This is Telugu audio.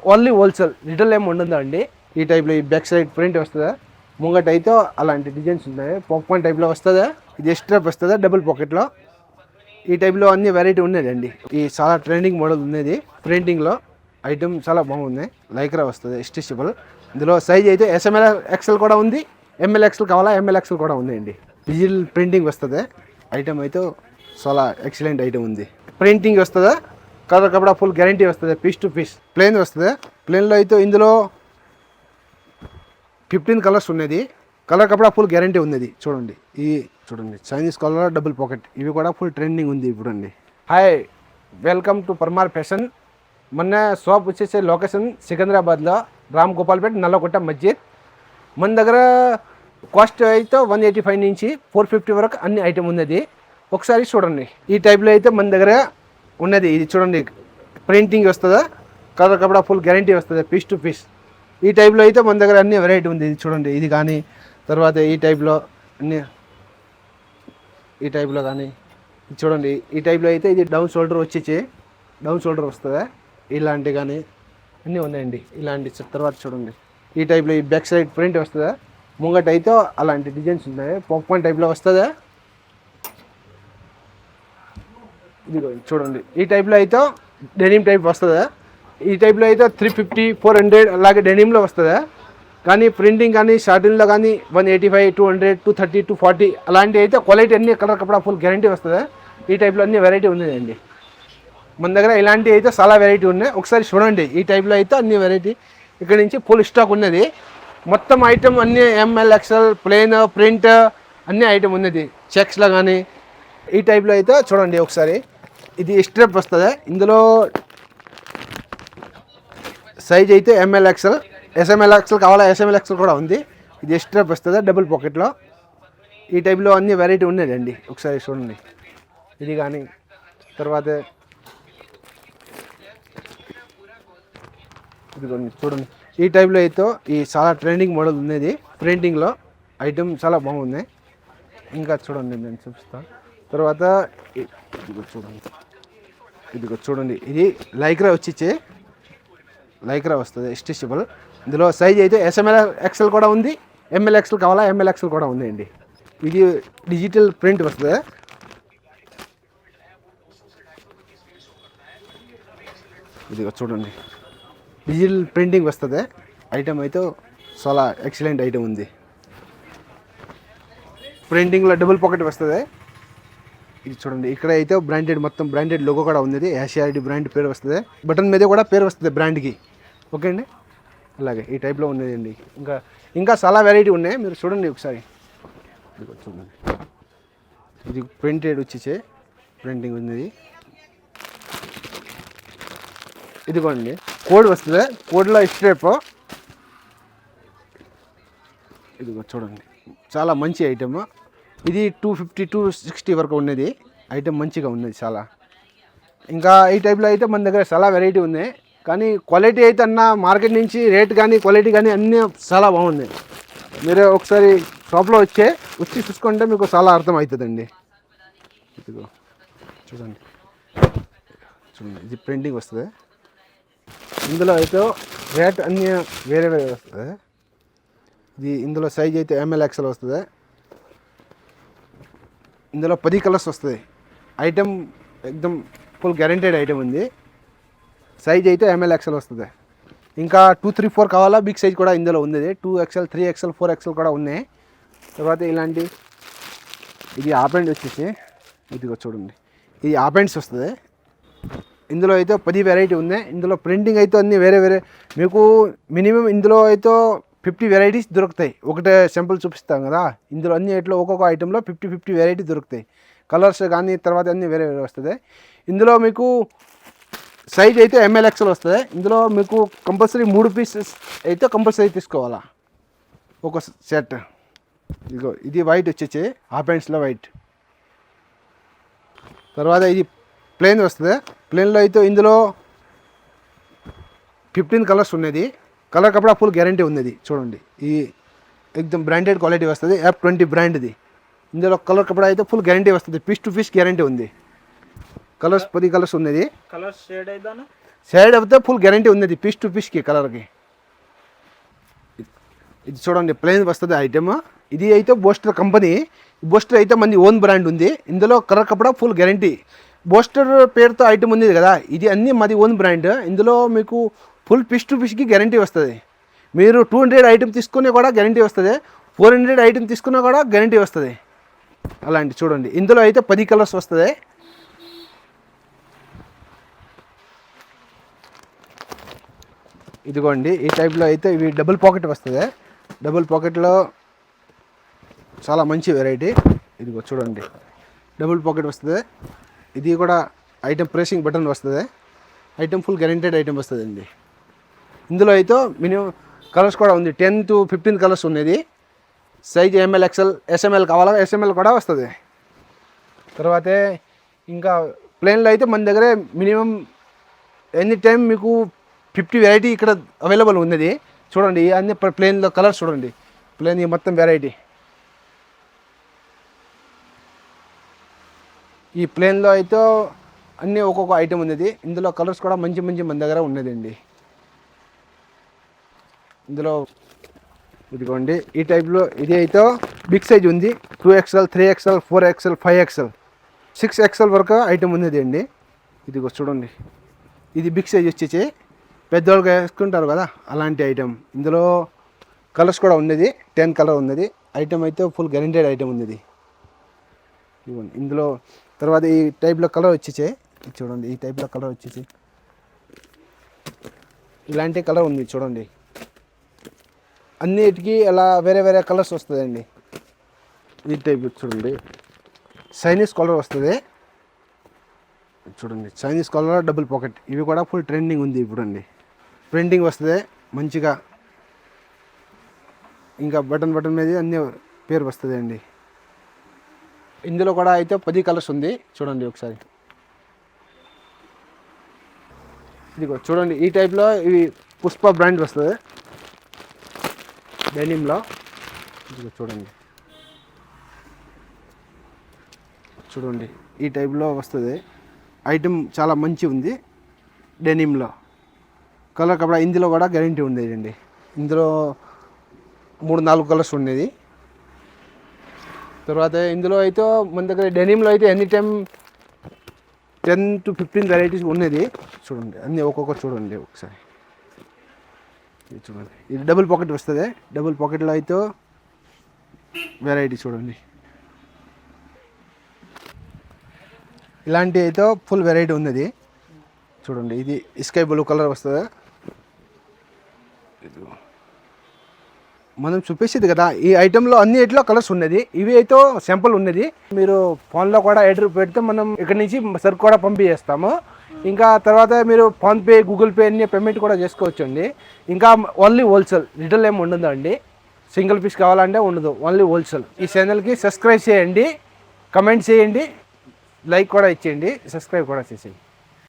ఓన్లీ హోల్సేల్ రిటైల్ ఏమి ఉండదండి. ఈ టైప్లో ఈ బ్యాక్ సైడ్ ప్రింట్ వస్తుందా, ముంగట అయితే అలాంటి డిజైన్స్ ఉన్నాయి. పాప్కార్న్ టైప్లో వస్తుందా, ఇది ఎక్స్ట్రా వస్తుందా డబుల్ పాకెట్లో. ఈ టైప్లో అన్ని వెరైటీ ఉన్నదండి. ఈ చాలా ట్రెండింగ్ మోడల్ ఉన్నది. ప్రింటింగ్లో ఐటమ్ చాలా బాగుంది. లైక్రా వస్తుంది స్టిచబుల్. ఇందులో సైజ్ అయితే ఎస్ఎంఎల్ ఎక్సెల్ కూడా ఉంది, ఎంఎల్ ఎక్సెల్ కావాలా ఎంఎల్ ఎక్సెల్ కూడా ఉందండి. డిజిటల్ ప్రింటింగ్ వస్తుంది. ఐటమ్ అయితే చాలా ఎక్సలెంట్ ఐటమ్ ఉంది. ప్రింటింగ్ వస్తుందా, కలర్ కపడా ఫుల్ గ్యారంటీ వస్తుంది. పీస్ టు పీస్ ప్లెయిన్ వస్తుంది. ప్లెయిన్లో అయితే ఇందులో 15 కలర్స్ ఉన్నది. కలర్ కపడా ఫుల్ గ్యారంటీ ఉన్నది. చూడండి ఈ చూడండి చైనీస్ కలర్ డబుల్ పాకెట్, ఇవి కూడా ఫుల్ ట్రెండింగ్ ఉంది ఇప్పుడు అండి. Hi, welcome to Parmar fashion. మొన్న షాప్ వచ్చేసే లొకేషన్ సికింద్రాబాద్లో రామ్ గోపాల్పేట్ నల్లకొట్ట మస్జిద్. మన దగ్గర కాస్ట్ అయితే 185 నుంచి 450 వరకు అన్ని ఐటమ్ ఉన్నది. ఒకసారి చూడండి. ఈ టైప్లో అయితే మన దగ్గర ఉన్నది. ఇది చూడండి ప్రింటింగ్ వస్తుందా, కలర్ కపడా ఫుల్ గ్యారంటీ వస్తుంది. పీస్ టు పీస్ ఈ టైప్లో అయితే మన దగ్గర అన్ని వెరైటీ ఉంది. ఇది చూడండి, ఇది కానీ తర్వాత ఈ టైప్లో అన్ని ఈ టైప్లో కానీ చూడండి. ఈ టైప్లో అయితే ఇది డౌన్ షోల్డర్ వచ్చేసి డౌన్ షోల్డర్ వస్తుందా, ఇలాంటి కానీ అన్నీ ఉన్నాయండి. ఇలాంటి తర్వాత చూడండి ఈ టైప్లో ఈ బ్యాక్ సైడ్ ప్రింట్ వస్తుందా, ముంగట అయితే అలాంటి డిజైన్స్ ఉన్నాయి. పాప్కార్న్ టైప్లో వస్తుందా, ఇది చూడండి. ఈ టైప్లో అయితే డెనిమ్ టైప్ వస్తుందా. ఈ టైప్లో అయితే 350 400 అలాగే డెనిమ్లో వస్తుందా. కానీ ప్రింటింగ్ కానీ షార్టిన్లో కానీ 185 200 230 240 అలాంటి అయితే క్వాలిటీ అన్ని కలర్ కపడా ఫుల్ గ్యారంటీ వస్తుందా. ఈ టైప్లో అన్ని వెరైటీ ఉన్నాయండి మన దగ్గర. ఇలాంటివి అయితే చాలా వెరైటీ ఉన్నాయి. ఒకసారి చూడండి. ఈ టైప్లో అయితే అన్ని వెరైటీ ఇక్కడ నుంచి ఫుల్ స్టాక్ ఉన్నది. మొత్తం ఐటమ్ అన్ని ఎంఎల్ ఎక్స్ఎల్ ప్లెయిన్ ప్రింట్ అన్ని ఐటమ్ ఉన్నది. చెక్స్లో కానీ ఈ టైప్లో అయితే చూడండి ఒకసారి. ఇది స్ట్రెప్ వస్తుంది. ఇందులో సైజ్ అయితే ఎంఎల్ ఎక్స్ఎల్ ఎస్ఎంఎల్ ఎక్స్ఎల్ కావాలా ఎస్ఎంఎల్ ఎక్స్ఎల్ కూడా ఉంది. ఇది స్ట్రెప్ వస్తుంది డబుల్ పాకెట్లో. ఈ టైప్లో అన్ని వెరైటీ ఉన్నదండి. ఒకసారి చూడండి. ఇది కానీ తర్వాత ఇది చూడండి. ఈ టైప్లో అయితే ఈ చాలా ట్రెండింగ్ మోడల్ ఉన్నది. ప్రింటింగ్లో ఐటమ్ చాలా బాగుంది. ఇంకా చూడండి నేను చూపిస్తాను. తర్వాత ఇదిగో చూడండి, ఇది లైక్రా వచ్చి లైక్రా వస్తుంది స్టిచబుల్. ఇందులో సైజ్ అయితే ఎస్ఎంఎల్ ఎక్స్ఎల్ కూడా ఉంది, ఎంఎల్ ఎక్స్ఎల్ కావాలా ఎంఎల్ ఎక్స్ఎల్ కూడా ఉందండి. ఇది డిజిటల్ ప్రింట్ వస్తుంది. ఇదిగో చూడండి డిజిటల్ ప్రింటింగ్ వస్తుంది. ఐటమ్ అయితే చాలా ఎక్సలెంట్ ఐటమ్ ఉంది. ప్రింటింగ్లో డబుల్ పాకెట్ వస్తుంది. ఇది చూడండి. ఇక్కడ అయితే బ్రాండెడ్ మొత్తం బ్రాండెడ్ లోగో కూడా ఉంది. ఏషియాడి బ్రాండ్ పేరు వస్తుంది. బటన్ మీద కూడా పేరు వస్తుంది బ్రాండ్కి. ఓకే అండి. అలాగే ఈ టైప్లో ఉన్నదండి. ఇంకా చాలా వెరైటీ ఉన్నాయి. మీరు చూడండి ఒకసారి. ఇది చూడండి. ఇది ప్రింటెడ్ వచ్చేసే ప్రింటింగ్ ఉన్నది. ఇదిగోండి కోడ్ వస్తుంది. కోడ్లో స్ట్రేప్. ఇదిగో చూడండి చాలా మంచి ఐటమ్. ఇది 250 260 వరకు ఉన్నది. ఐటమ్ మంచిగా ఉన్నది చాలా. ఇంకా ఈ టైప్లో అయితే మన దగ్గర చాలా వెరైటీ ఉన్నాయి. కానీ క్వాలిటీ అయితే అన్న మార్కెట్ నుంచి రేట్ కానీ క్వాలిటీ కానీ అన్నీ చాలా బాగున్నాయి. మీరు ఒకసారి షాప్లో వచ్చి చూసుకుంటే మీకు చాలా అర్థమవుతుందండి. ఇదిగో చూడండి. ఇది ప్రింటింగ్ వస్తుంది. ఇందులో అయితే రేట్ అన్నీ వేరే వేరే వస్తుంది. ఇది ఇందులో సైజ్ అయితే ఎంఎల్ ఎక్స్ఎల్ వస్తుంది. ఇందులో 10 కలర్స్ వస్తుంది. ఐటమ్ ఎక్దమ్ ఫుల్ గ్యారంటెడ్ ఐటమ్ ఉంది. సైజ్ అయితే ఎంఎల్ ఎక్స్ఎల్ వస్తుంది. ఇంకా 2 3 4 కావాలా బిగ్ సైజ్ కూడా ఇందులో ఉంది. 2XL 3XL 4XL కూడా ఉన్నాయి. తర్వాత ఇలాంటి ఇది ఆపెండ్ వచ్చేసి ఇదిగో చూడండి. ఇది ఆపెండ్స్ వస్తుంది. ఇందులో అయితే 10 వెరైటీ ఉన్నాయి. ఇందులో ప్రింటింగ్ అయితే అన్నీ వేరే వేరే. మీకు మినిమం ఇందులో అయితే 50 వెరైటీస్ దొరుకుతాయి. ఒకటే సింపుల్ చూపిస్తాం కదా. ఇందులో అన్ని ఇట్లా ఒక్కొక్క ఐటెంలో 50 వెరైటీ దొరుకుతాయి. కలర్స్ కానీ తర్వాత అన్నీ వేరే వేరే వస్తుంది. ఇందులో మీకు సైజ్ అయితే ఎంఎల్ ఎక్స్ఎల్ వస్తుంది. ఇందులో మీకు కంపల్సరీ 3 పీసెస్ అయితే కంపల్సరీ తీసుకోవాలా ఒక సెట్. ఇదిగో ఇది వైట్ వచ్చేసి హాఫ్ హ్యాండ్స్లో వైట్. తర్వాత ఇది ప్లెయిన్ వస్తుంది. ప్లెయిన్లో అయితే ఇందులో 15 కలర్స్ ఉన్నది. కలర్ కపడా ఫుల్ గ్యారంటీ ఉన్నది. చూడండి ఈ ఎక్దమ్ బ్రాండెడ్ క్వాలిటీ వస్తుంది. F20 బ్రాండ్ది. ఇందులో కలర్ కపడా అయితే ఫుల్ గ్యారంటీ వస్తుంది. పీస్ టు పీస్ గ్యారంటీ ఉంది. కలర్స్ 10 కలర్స్ ఉన్నది. కలర్స్ షేడ్ అయిదానా సైడ్ అయితే ఫుల్ గ్యారంటీ ఉంది పీస్ టు పీస్కి కలర్కి. ఇది చూడండి ప్లెయిన్ వస్తుంది ఐటమ్. ఇది అయితే బోస్టర్ కంపెనీ. బోస్టర్ అయితే మంది ఓన్ బ్రాండ్ ఉంది. ఇందులో కలర్ కపడా ఫుల్ గ్యారంటీ. బోస్టర్ పేరుతో ఐటమ్ ఉంది కదా, ఇది అన్నీ మాది ఓన్ బ్రాండ్. ఇందులో మీకు ఫుల్ పీస్ టు పీస్కి గ్యారంటీ వస్తుంది. మీరు 200 ఐటమ్ తీసుకునే కూడా గ్యారంటీ వస్తుంది, 400 ఐటమ్ తీసుకున్నా కూడా గ్యారంటీ వస్తుంది. అలాంటి చూడండి ఇందులో అయితే 10 కలర్స్ వస్తుంది. ఇదిగోండి ఈ టైప్లో అయితే ఇవి డబుల్ పాకెట్ వస్తుంది. డబుల్ పాకెట్లో చాలా మంచి వెరైటీ. ఇదిగో చూడండి డబుల్ పాకెట్ వస్తుంది. ఇది కూడా ఐటమ్ ప్రెసింగ్ బటన్ వస్తుంది. ఐటమ్ ఫుల్ గ్యారంటెడ్ ఐటమ్ వస్తుంది అండి. ఇందులో అయితే మినిమం కలర్స్ కూడా ఉంది, 10 to 15 కలర్స్ ఉన్నది. సైజ్ ఎంఎల్ ఎక్స్ఎల్ ఎస్ఎంఎల్ కావాలా ఎస్ఎంఎల్ కూడా వస్తుంది. తర్వాతే ఇంకా ప్లేన్లో అయితే మన దగ్గర మినిమం ఎనీ టైం మీకు 50 వెరైటీ ఇక్కడ అవైలబుల్ ఉన్నది. చూడండి అన్ని ప్లేన్లో కలర్స్ చూడండి, ప్లేన్ మొత్తం వెరైటీ. ఈ ప్లేన్లో అయితే అన్నీ ఒక్కొక్క ఐటమ్ ఉన్నది. ఇందులో కలర్స్ కూడా మంచి మంచి మన దగ్గర ఉన్నదండి. ఇందులో ఇదిగోండి ఈ టైప్లో ఇది అయితే బిగ్ సైజ్ ఉంది. 2XL 3XL 4XL 5XL 6XL వరకు ఐటమ్ ఉన్నది అండి. ఇదిగో చూడండి ఇది బిగ్ సైజ్ వచ్చేసి పెద్దవాళ్ళకి వేసుకుంటారు కదా అలాంటి ఐటమ్. ఇందులో కలర్స్ కూడా ఉన్నది, 10 కలర్ ఉన్నది. ఐటమ్ అయితే ఫుల్ గ్యారంటెడ్ ఐటమ్ ఉన్నది. ఇవ్వండి ఇందులో. తర్వాత ఈ టైప్లో కలర్ వచ్చేసి చూడండి, ఈ టైప్లో కలర్ వచ్చేసి ఇలాంటి కలర్ ఉంది చూడండి. అన్నిటికీ అలా వేరే వేరే కలర్స్ వస్తుందండి. ఈ టైప్ చూడండి చైనీస్ కలర్ వస్తుంది. చూడండి చైనీస్ కలర్ డబుల్ పాకెట్, ఇవి కూడా ఫుల్ ట్రెండింగ్ ఉంది ఇప్పుడండి. ప్రింటింగ్ వస్తుంది మంచిగా. ఇంకా బటన్ మీద అన్ని పేరు వస్తుంది అండి. ఇందులో కూడా అయితే 10 కలర్స్ ఉంది చూడండి ఒకసారి. ఇదిగో చూడండి ఈ టైప్లో ఇవి పుష్ప బ్రాండ్ వస్తుంది డెనిమ్లో. ఇదిగో చూడండి చూడండి ఈ టైప్లో వస్తుంది ఐటమ్. చాలా మంచి ఉంది డెనిమ్లో కలర్ కపడా. ఇందులో కూడా గ్యారంటీ ఉండేది అండి. ఇందులో 3-4 కలర్స్ ఉండేది. తర్వాత ఇందులో అయితే మన దగ్గర డెనిమ్లో అయితే ఎనీ టైం 10 to 15 వెరైటీస్ ఉన్నది. చూడండి అన్నీ ఒక్కొక్కటి చూడండి ఒకసారి. ఇది చూడండి ఇది డబుల్ పాకెట్ వస్తుంది. డబుల్ పాకెట్లో అయితే వెరైటీ చూడండి. ఇలాంటి అయితే ఫుల్ వెరైటీ ఉన్నది చూడండి. ఇది స్కై బ్లూ కలర్ వస్తుంది. మనం చూపించేది కదా ఈ ఐటెంలో అన్ని ఇట్లా కలర్స్ ఉన్నది. ఇవి అయితే శాంపుల్ ఉన్నది. మీరు ఫోన్లో కూడా ఆర్డర్ పెడితే మనం ఇక్కడ నుంచి సరుకు కూడా పంపించేస్తాము. ఇంకా తర్వాత మీరు ఫోన్పే గూగుల్ పే అన్ని పేమెంట్ కూడా చేసుకోవచ్చు అండి. ఇంకా ఓన్లీ హోల్సేల్, రిటైల్ ఏమి ఉండదు అండి. సింగిల్ పీస్ కావాలంటే ఉండదు, ఓన్లీ హోల్సేల్. ఈ ఛానల్కి సబ్స్క్రైబ్ చేయండి, కమెంట్ చేయండి, లైక్ కూడా ఇచ్చేయండి, సబ్స్క్రైబ్ కూడా చేసేయండి.